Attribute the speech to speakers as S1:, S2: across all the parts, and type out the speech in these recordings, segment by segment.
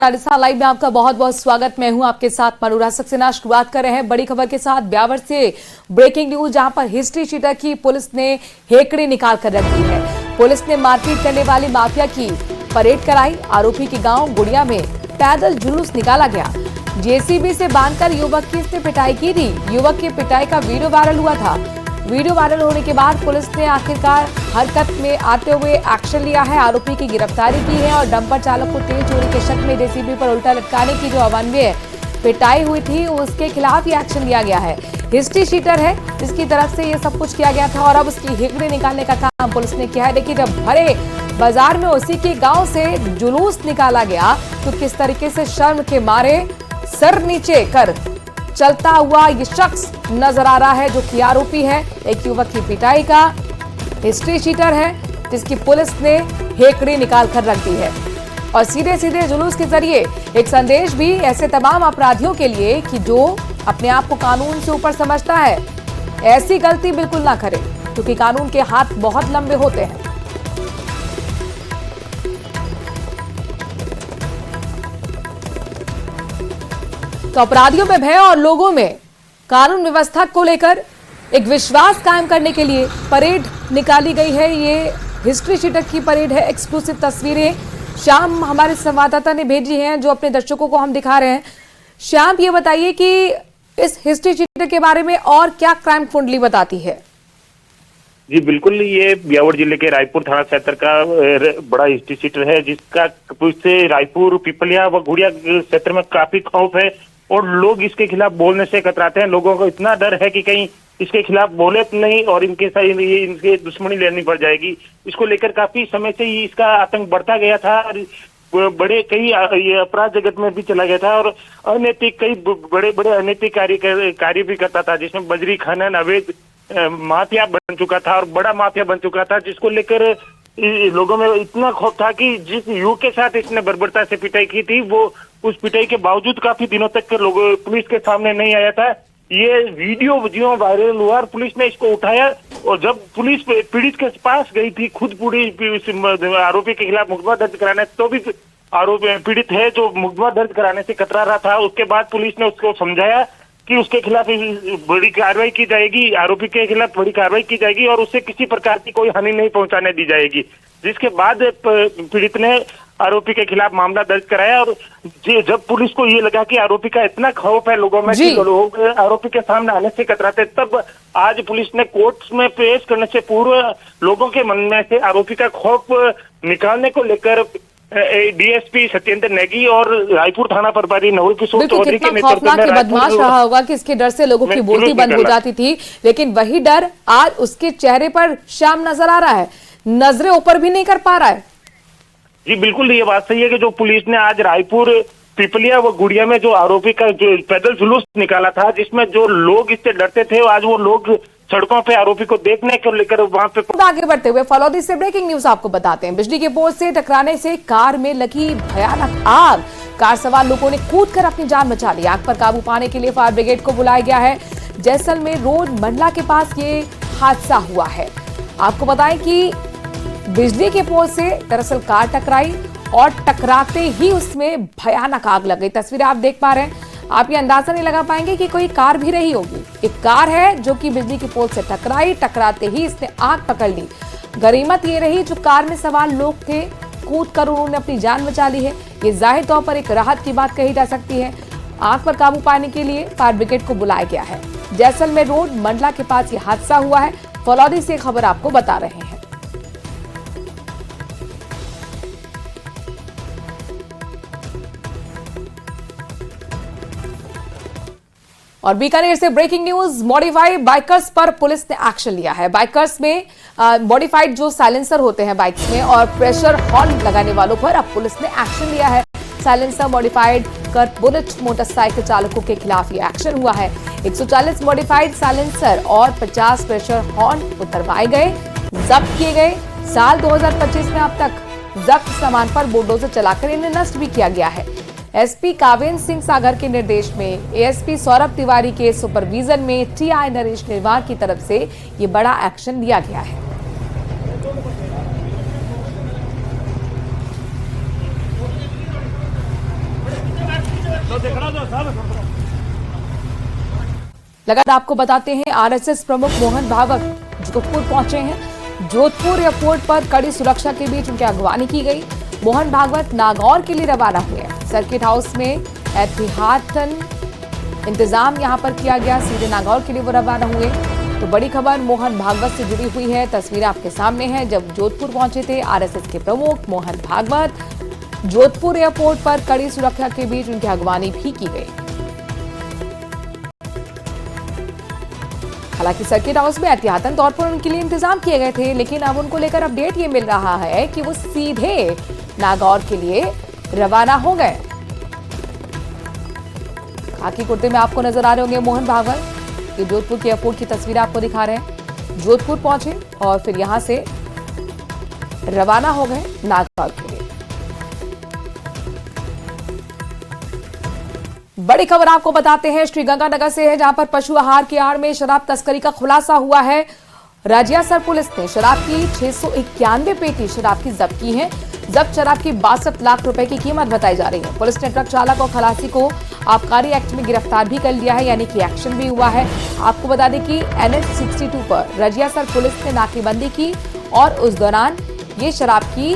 S1: Rajasthan live में आपका बहुत बहुत स्वागत। मैं हूं आपके साथ मनोरा सक्सेना। शुरुआत कर रहे हैं बड़ी खबर के साथ। ब्यावर से ब्रेकिंग न्यूज, जहां पर हिस्ट्री शीटर की पुलिस ने हेकड़ी निकाल कर रख दी है। पुलिस ने मारपीट करने वाली माफिया की परेड कराई। आरोपी के गांव गुड़िया में पैदल जुलूस निकाला गया। जेसीबी से बांधकर युवक की इसने पिटाई की थी। युवक की पिटाई का वीडियो वायरल हुआ था। वीडियो वायरल होने के बाद पुलिस ने आखिरकार हरकत में आते हुए एक्शन लिया है। आरोपी की गिरफ्तारी की है और डंपर चालक को तेल चोरी के शक में जेसीबी पर उल्टा लटकाने की जो अमानवीय पिटाई हुई थी उसके खिलाफ ये एक्शन लिया गया है। हिस्ट्री शीटर है जिसकी तरफ से ये सब कुछ किया गया था और अब उसकी हेकड़ी निकालने का काम पुलिस ने किया है। देखिए, जब भरे बाजार में उसी के गाँव से जुलूस निकाला गया तो किस तरीके से शर्म के मारे सर नीचे कर चलता हुआ ये शख्स नजर आ रहा है, जो कि आरोपी है एक युवक की पिटाई का। हिस्ट्री शीटर है जिसकी पुलिस ने हेकड़ी निकाल कर रख दी है और सीधे सीधे जुलूस के जरिए एक संदेश भी ऐसे तमाम अपराधियों के लिए कि जो अपने आप को कानून से ऊपर समझता है, ऐसी गलती बिल्कुल ना करे क्योंकि कानून के हाथ बहुत लंबे होते हैं। तो अपराधियों में भय और लोगों में कानून व्यवस्था को लेकर एक विश्वास कायम करने के लिए परेड निकाली गई है। ये हिस्ट्री शीटर की परेड है। एक्सक्लूसिव तस्वीरें श्याम हमारे संवाददाता ने भेजी हैं जो अपने दर्शकों को हम दिखा रहे हैं। श्याम, ये बताइए कि इस हिस्ट्री शीटर के बारे में और क्या क्राइम कुंडली बताती है?
S2: जी बिल्कुल, ये ब्यावर जिले के रायपुर थाना क्षेत्र का बड़ा हिस्ट्री शीटर है जिसका से रायपुर, पिपलिया व गुड़िया क्षेत्र में काफी खौफ है और लोग इसके खिलाफ बोलने से कतराते हैं। लोगों को इतना डर है कि कहीं इसके खिलाफ बोले तो नहीं और इनके दुश्मनी लेनी पड़ जाएगी। इसको लेकर काफी समय से ही इसका आतंक बढ़ता गया था और बड़े कई अपराध जगत में भी चला गया था और अनैतिक कई बड़े बड़े अनैतिक कार्य भी करता था, जिसमें बजरी खनन, अवैध माफिया बन चुका था और बड़ा माफिया बन चुका था, जिसको लेकर लोगों में इतना खौफ था कि जिस युवक के साथ इसने बर्बरता से पिटाई की थी वो उस पिटाई के बावजूद काफी दिनों तक लोगों पुलिस के सामने नहीं आया था। ये वीडियो वायरल हुआ और पुलिस ने इसको उठाया और जब पुलिस पीड़ित के पास गई थी, खुद आरोपी के खिलाफ मुकदमा दर्ज कराने, तो भी आरोपी पीड़ित है जो मुकदमा दर्ज कराने से कतरा रहा था। उसके बाद पुलिस ने उसको समझाया कि उसके खिलाफ बड़ी कार्रवाई की जाएगी, आरोपी के खिलाफ बड़ी कार्रवाई की जाएगी और उससे किसी प्रकार की कोई हानि नहीं पहुंचाने दी जाएगी। जिसके बाद पीड़ित ने आरोपी के खिलाफ मामला दर्ज कराया और जब पुलिस को ये लगा कि आरोपी का इतना खौफ है लोगों में कि लोग आरोपी के सामने आने से कतराते, तब आज पुलिस ने कोर्ट में पेश करने से पूर्व लोगों के मन में से आरोपी का खौफ निकालने को लेकर डीएसपी सत्येंद्र नेगी और रायपुर थाना प्रभारी नवल किशोर चौधरी के नेतृत्व में
S1: बदमाश रहा होगा कि इसके डर से लोगों की बोलती बंद हो जाती थी, लेकिन वही डर आज उसके चेहरे पर शाम नजर आ रहा है, नजरें ऊपर भी नहीं कर पा रहा है।
S2: जी बिल्कुल, ये बात सही है कि जो पुलिस ने आज रायपुर, पिपलिया व गुड़िया में जो आरोपी का जो पैदल जुलूस निकाला था, जिसमें जो लोग इससे डरते थे, आज वो लोग सड़कों पे आरोपी को देखने को लेकर वहां पे।
S1: आगे बढ़ते हुए फलौदी से ब्रेकिंग न्यूज आपको बताते हैं। बिजली के पोल से टकराने से कार में लगी भयानक आग। कार सवार लोगों ने कूदकर अपनी जान बचा ली। आग पर काबू पाने के लिए फायर ब्रिगेड को बुलाया गया है। जैसलमेर रोड मंडला के पास ये हादसा हुआ है। आपको बताएं कि बिजली के पोल से दरअसल कार टकराई और टकराते ही उसमें भयानक आग लग गई। तस्वीरें आप देख पा रहे हैं, आप ये अंदाजा नहीं लगा पाएंगे कि कोई कार भी रही होगी। एक कार है जो कि बिजली के पोल से टकराई, टकराते ही इसने आग पकड़ ली। गनीमत ये रही जो कार में सवार लोग थे, कूदकर उन्होंने अपनी जान बचा ली है। ये जाहिर तौर पर एक राहत की बात कही जा सकती है। आग पर काबू पाने के लिए फायर ब्रिगेड को बुलाया गया है। जैसलमेर रोड मंडला के पास ये हादसा हुआ है। फलौदी से खबर आपको बता रहे हैं। और बीकानेर से ब्रेकिंग न्यूज, मॉडिफाइड बाइकर्स पर पुलिस ने एक्शन लिया है। बाइकर्स में मॉडिफाइड जो साइलेंसर होते हैं बाइक्स में और प्रेशर हॉर्न लगाने वालों पर अब पुलिस ने एक्शन लिया है। साइलेंसर मॉडिफाइड कर बुलेट मोटरसाइकिल चालकों के खिलाफ ये एक्शन हुआ है। 140 मॉडिफाइड साइलेंसर और 50 प्रेशर हॉर्न उतरवाए गए, जब्त किए गए। साल 2025 में अब तक जब्त सामान पर बुलडोजर चलाकर इन्हें नष्ट भी किया गया है। एसपी कावेंद्र सिंह सागर के निर्देश में एएसपी सौरभ तिवारी के सुपरविजन में टीआई नरेश निर्वाण की तरफ से ये बड़ा एक्शन लिया गया है। लगातार आपको बताते हैं आरएसएस प्रमुख मोहन भागवत जोधपुर पहुंचे हैं। जोधपुर एयरपोर्ट पर कड़ी सुरक्षा के बीच उनकी अगवानी की गई। मोहन भागवत नागौर के लिए रवाना हुए। सर्किट हाउस में एहतियातन इंतजाम यहां पर किया गया। सीधे नागौर के लिए वो रवाना हुए। तो बड़ी खबर मोहन भागवत से जुड़ी हुई है। तस्वीरें आपके सामने हैं। जब जोधपुर पहुंचे थे आरएसएस के प्रमुख मोहन भागवत, जोधपुर एयरपोर्ट पर कड़ी सुरक्षा के बीच उनकी अगवानी भी की गई। हालांकि सर्किट हाउस में एहतियातन तौर पर उनके लिए इंतजाम किए गए थे, लेकिन अब उनको लेकर अपडेट ये मिल रहा है कि वो सीधे नागौर के लिए रवाना हो गए। खाकी कुर्ते में आपको नजर आ रहे होंगे मोहन भागवत। ये जोधपुर के एयरपोर्ट की तस्वीर आपको दिखा रहे हैं। जोधपुर पहुंचे और फिर यहां से रवाना हो गए नागौर के लिए। बड़ी खबर आपको बताते हैं श्रीगंगानगर से है, जहां पर पशु आहार की आड़ में शराब तस्करी का खुलासा हुआ है। राजियासर पुलिस ने शराब की 691 पेटी शराब की जब्त की है। जब्त शराब की 62 लाख रुपए की कीमत बताई जा रही है। पुलिस ने ट्रक चालक और खलासी को आबकारी एक्ट में गिरफ्तार भी कर लिया है, यानी कि एक्शन भी हुआ है। आपको बता दें कि NH 62 पर राजियासर पुलिस ने नाकेबंदी की और उस दौरान ये शराब की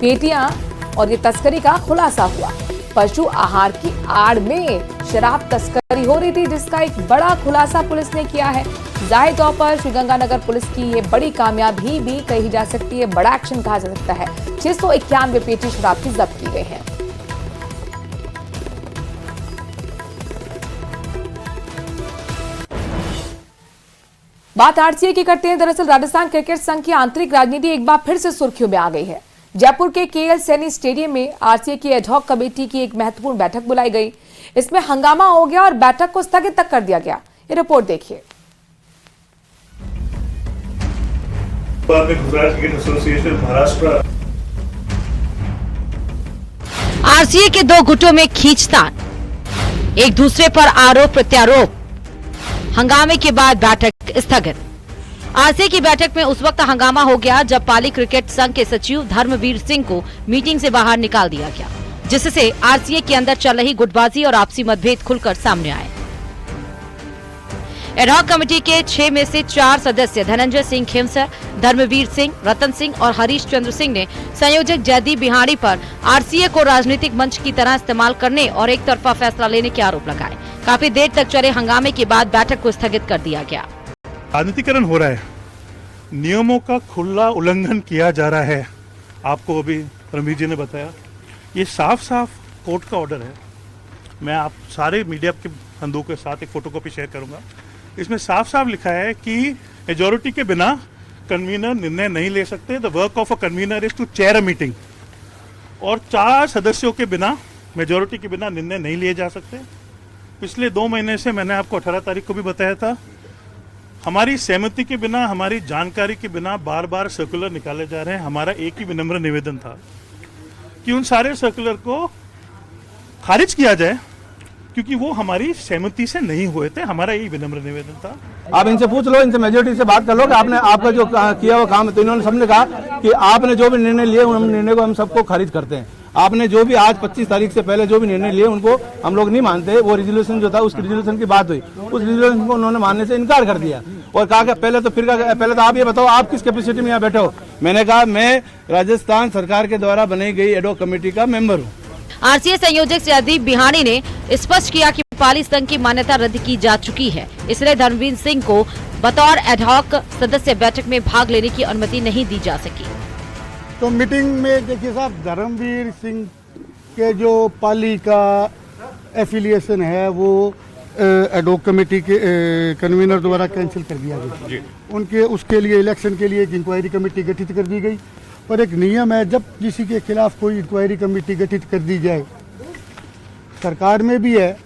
S1: पेटियां और ये तस्करी का खुलासा हुआ। पशु आहार की आड़ में शराब तस्करी हो रही थी, जिसका एक बड़ा खुलासा पुलिस ने किया है। जाहिर तौर पर श्रीगंगानगर पुलिस की ये बड़ी कामयाबी भी कही जा सकती है, बड़ा एक्शन कहा जा सकता है। 691 पेटी शराब की जब्त की गई है। बात आरसीए की करते हैं। दरअसल राजस्थान क्रिकेट संघ की आंतरिक राजनीति एक बार फिर से सुर्खियों में आ गई है। जयपुर के KL सैनी स्टेडियम में आरसीए की एडहॉक कमेटी की एक महत्वपूर्ण बैठक बुलाई गई। इसमें हंगामा हो गया और बैठक को स्थगित तक कर दिया गया। ये रिपोर्ट देखिए।
S3: Gujarat cricket association Maharashtra
S4: RCA के दो गुटों में खींचतान, एक दूसरे पर आरोप प्रत्यारोप। हंगामे के बाद बैठक स्थगित। आरसीए की बैठक में उस वक्त हंगामा हो गया जब पाली क्रिकेट संघ के सचिव धर्मवीर सिंह को मीटिंग से बाहर निकाल दिया गया, जिससे आरसीए के अंदर चल रही गुटबाजी और आपसी मतभेद खुलकर सामने आए। एडहॉक कमेटी के 6 में से 4 सदस्य धनंजय सिंह खेमसर, धर्मवीर सिंह, रतन सिंह और हरीश चंद्र सिंह ने संयोजक जयदीप बिहारी पर आरसीए को राजनीतिक मंच की तरह इस्तेमाल करने और एक तरफा फैसला लेने के आरोप लगाए। काफी देर तक चले हंगामे के बाद बैठक को स्थगित कर दिया गया।
S3: राजनीतिकरण हो रहा है, नियमों का खुला उल्लंघन किया जा रहा है। आपको अभी रमीज जी ने बताया, ये साफ साफ कोर्ट का ऑर्डर है। मैं आप सारे मीडिया के बंधुओं के साथ एक फोटोकॉपी शेयर करूंगा। इसमें साफ साफ लिखा है कि मेजॉरिटी के बिना कन्वीनर निर्णय नहीं ले सकते। The work of a convener is to chair a meeting. और 4 सदस्यों के बिना, मेजॉरिटी के बिना निर्णय नहीं लिए जा सकते। पिछले 2 महीने से मैंने आपको 18 तारीख को भी बताया था, हमारी सहमति के बिना, हमारी जानकारी के बिना बार बार सर्कुलर निकाले जा रहे हैं। हमारा एक ही विनम्र निवेदन था कि उन सारे सर्कुलर को खारिज किया जाए, क्योंकि वो हमारी सहमति से नहीं हुए थे। हमारा यही विनम्र निवेदन था।
S5: आप इनसे पूछ लो, इनसे मेजोरिटी से बात कर लो कि आपने आपका जो किया हुआ काम है। तो इन्होंने सबने कहा कि आपने जो भी निर्णय लिए उन निर्णय को हम सबको खारिज करते हैं। आपने जो भी आज 25 तारीख से पहले जो भी निर्णय लिए उनको हम लोग नहीं मानते। वो रिजोल्यूशन जो था, उस रिजोल्यूशन की बात हुई, उस रिजोल्यूशन को उन्होंने मानने से इनकार कर दिया और कहा कि पहले तो आप ये बताओ आप किस कैपेसिटी में यहाँ बैठे हो। मैंने कहा मैं राजस्थान सरकार के द्वारा बनाई गई एडहॉक कमेटी का मेंबर हूँ।
S4: आरसीए संयोजक जयदीप बिहारी ने स्पष्ट किया कि पाली संघ की मान्यता रद्द की जा चुकी है, इसलिए धर्मवीर सिंह को बतौर एडहॉक सदस्य बैठक में भाग लेने की अनुमति नहीं दी जा सकी।
S6: तो मीटिंग में देखिए साहब, धर्मवीर सिंह के जो पाली का एफिलिएशन है वो एडहॉक कमेटी के कन्वीनर द्वारा कैंसिल कर दिया गया। उनके उसके लिए इलेक्शन के लिए एक इंक्वायरी कमेटी गठित कर दी गई। पर एक नियम है, जब किसी के खिलाफ कोई इंक्वायरी कमेटी गठित कर दी जाए, सरकार में भी है,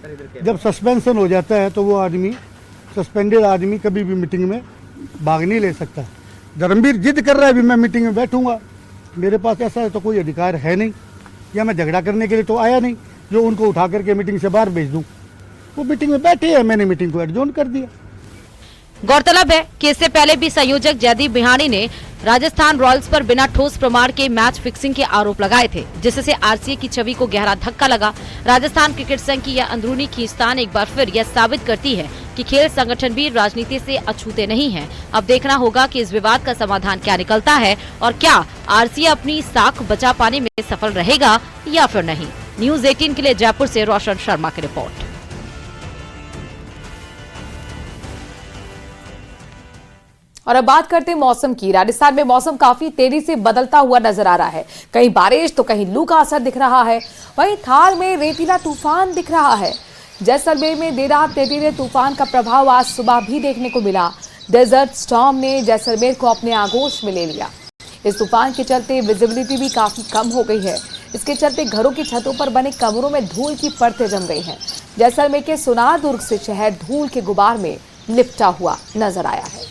S6: जब सस्पेंशन हो जाता है तो वो आदमी, सस्पेंडेड आदमी कभी भी मीटिंग में भाग नहीं ले सकता। धर्मवीर जिद कर रहा है भी मैं मीटिंग में बैठूंगा, मेरे पास ऐसा है तो कोई अधिकार है नहीं, या मैं झगड़ा करने के लिए तो आया नहीं जो उनको उठा करके मीटिंग से बाहर भेज दूं। वो मीटिंग में बैठे हैं, मैंने मीटिंग को एडजॉर्न कर दिया।
S4: गौरतलब है कि इससे पहले भी संयोजक जयदीप बिहानी ने राजस्थान रॉयल्स पर बिना ठोस प्रमाण के मैच फिक्सिंग के आरोप लगाए थे, जिससे आरसीए की छवि को गहरा धक्का लगा। राजस्थान क्रिकेट संघ की यह अंदरूनी खींचतान एक बार फिर यह साबित करती है कि खेल संगठन भी राजनीति से अछूते नहीं हैं। अब देखना होगा कि इस विवाद का समाधान क्या निकलता है और क्या आरसीए अपनी साख बचा पाने में सफल रहेगा या फिर नहीं। न्यूज 18 के लिए जयपुर से रोशन शर्मा की रिपोर्ट।
S1: और अब बात करते हैं मौसम की। राजस्थान में मौसम काफी तेजी से बदलता हुआ नजर आ रहा है। कहीं बारिश तो कहीं लू का असर दिख रहा है। वहीं थार में रेतीला तूफान दिख रहा है। जैसलमेर में देर रात रेतीले तूफान का प्रभाव आज सुबह भी देखने को मिला। डेजर्ट स्टॉर्म ने जैसलमेर को अपने आगोश में ले लिया। इस तूफान के चलते विजिबिलिटी भी काफी कम हो गई है। इसके चलते घरों की छतों पर बने कमरों में धूल की परतें जम गई हैं। जैसलमेर के सोनारदुर्ग से शहर धूल के गुबार में लिपटा हुआ नजर आया है।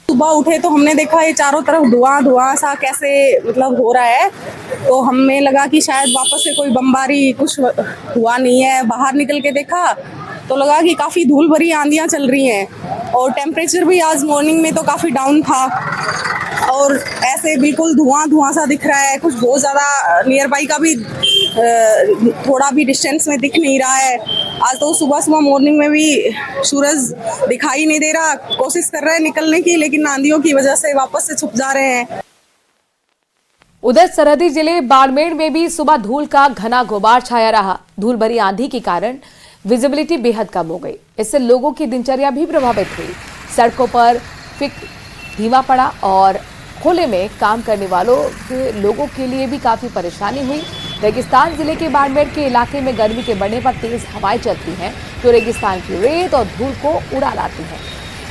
S7: सुबह उठे तो हमने देखा ये चारों तरफ धुआं सा कैसे मतलब हो रहा है, तो हमें लगा कि शायद वापस से कोई बमबारी कुछ हुआ नहीं है। बाहर निकल के देखा तो लगा कि काफ़ी धूल भरी आंधियां चल रही हैं और टेम्परेचर भी आज मॉर्निंग में तो काफ़ी डाउन था और ऐसे बिल्कुल धुआं सा दिख रहा है। कुछ बहुत ज़्यादा नियर बाई का भी थोड़ा भी डिस्टेंस में दिख नहीं रहा है। आज तो सुबह मॉर्निंग में भी सूरज दिखाई नहीं दे रहा। कोशिश कर रहे हैं निकलने की, लेकिन आंधियों की वजह से वापस से छुप जा रहे हैं।
S1: उधर सरहदी जिले बाड़मेर में भी सुबह धूल का घना गुबार छाया रहा। धूल भरी आंधी के कारण विजिबिलिटी बेहद कम हो गई। इससे लोगों की दिनचर्या भी प्रभावित हुई। सड़कों पर धीमा पड़ा और खुले में काम करने वालों के लोगों के लिए भी काफी परेशानी हुई। रेगिस्तान जिले के बाड़मेर के इलाके में गर्मी के बढ़ने पर तेज हवाएं चलती हैं तो रेगिस्तान की रेत और धूल को उड़ा लाती हैं।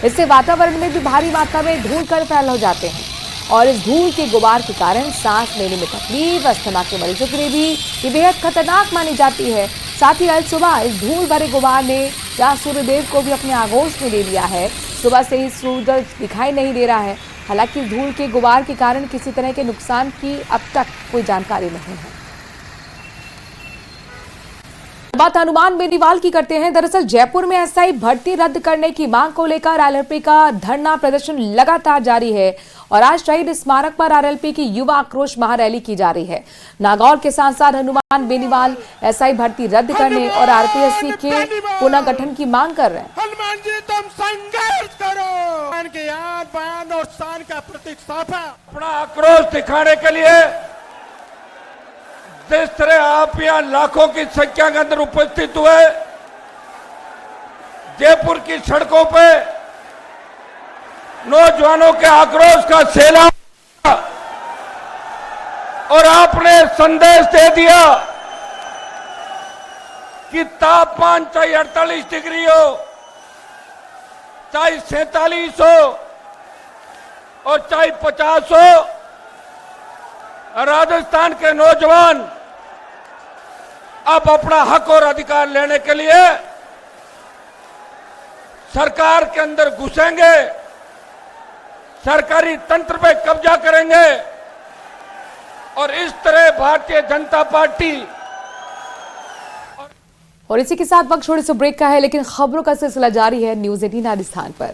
S1: इससे वातावरण में भी भारी मात्रा में धूल कण फैल हो जाते हैं और इस धूल के गुबार के कारण सांस लेने में तकलीफ, अस्थमा के मरीजों के लिए भी ये बेहद खतरनाक मानी जाती है। साथ ही आज सुबह इस धूल भरे गुबार ने जहाँ सूर्यदेव को भी अपने आगोश में ले लिया है। सुबह से ही सूरज दिखाई नहीं दे रहा है। हालांकि धूल के गुबार के कारण किसी तरह के नुकसान की अब तक कोई जानकारी नहीं है। बात हनुमान बेनीवाल की करते हैं। दरअसल जयपुर में एसआई भर्ती रद्द करने की मांग को लेकर आरएलपी का धरना प्रदर्शन लगातार जारी है और आज शहीद स्मारक पर आरएलपी की युवा आक्रोश महारैली की जा रही है। नागौर के सांसद हनुमान बेनीवाल एसआई भर्ती रद्द करने और आरपीएससी के पुनर्गठन की मांग कर रहे हैं।
S8: हनुमान जी तुम संघर्ष करो के याद बयान और शान का प्रतीक साफा अपना आक्रोश दिखाने के लिए जिस तरह आप यहाँ लाखों की संख्या के अंदर उपस्थित हुए, जयपुर की सड़कों पे नौजवानों के आक्रोश का सैलाब और आपने संदेश दे दिया कि तापमान चाहे 48 डिग्री हो, चाहे 47 हो और चाहे 50 हो, राजस्थान के नौजवान अब अपना हक और अधिकार लेने के लिए सरकार के अंदर घुसेंगे, सरकारी तंत्र पे कब्जा करेंगे और इस तरह भारतीय जनता पार्टी।
S1: और इसी के साथ वक्त छोड़े से ब्रेक का है, लेकिन खबरों का सिलसिला जारी है न्यूज 18 राजस्थान पर।